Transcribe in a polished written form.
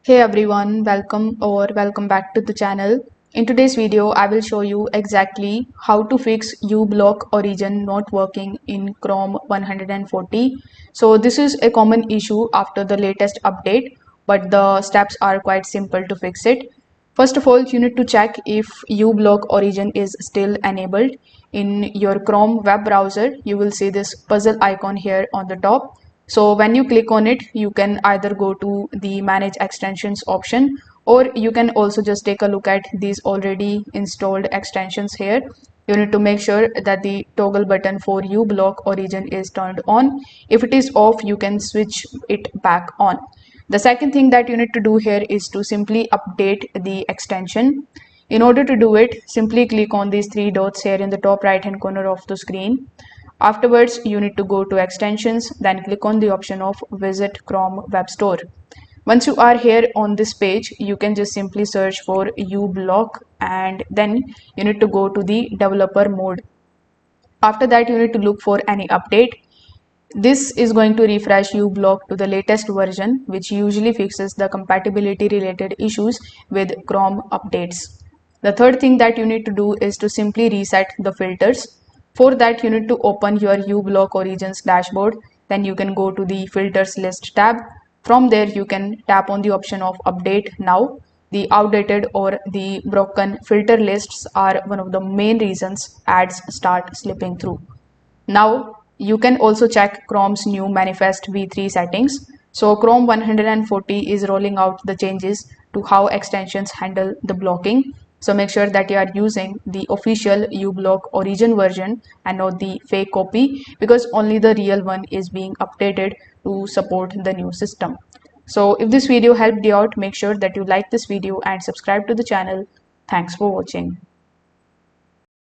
Hey everyone, welcome back to the channel. In today's video, I will show you exactly how to fix uBlock origin not working in Chrome 140. So this is a common issue after the latest update, but the steps are quite simple to fix it. First of all, you need to check if uBlock origin is still enabled. In your Chrome web browser, you will see this puzzle icon here on the top. So when you click on it, you can either go to the manage extensions option, or you can also just take a look at these already installed extensions here. You need to make sure that the toggle button for uBlock origin is turned on. If it is off, you can switch it back on. The second thing that you need to do here is to simply update the extension. In order to do it, simply click on these three dots here in the top right hand corner of the screen. Afterwards, you need to go to extensions, then click on the option of visit Chrome Web Store. Once you are here on this page, you can just simply search for uBlock and then you need to go to the developer mode. After that, you need to look for any update. This is going to refresh uBlock to the latest version, which usually fixes the compatibility related issues with Chrome updates. The third thing that you need to do is to simply reset the filters. For that, you need to open your uBlock origins dashboard. Then you can go to the filters list tab. From there, you can tap on the option of update now. The outdated or the broken filter lists are one of the main reasons ads start slipping through. Now you can also check Chrome's new manifest v3 settings. So Chrome 140 is rolling out the changes to how extensions handle the blocking. So make sure that you are using the official uBlock origin version and not the fake copy, because only the real one is being updated to support the new system. So if this video helped you out, make sure that you like this video and subscribe to the channel. Thanks for watching.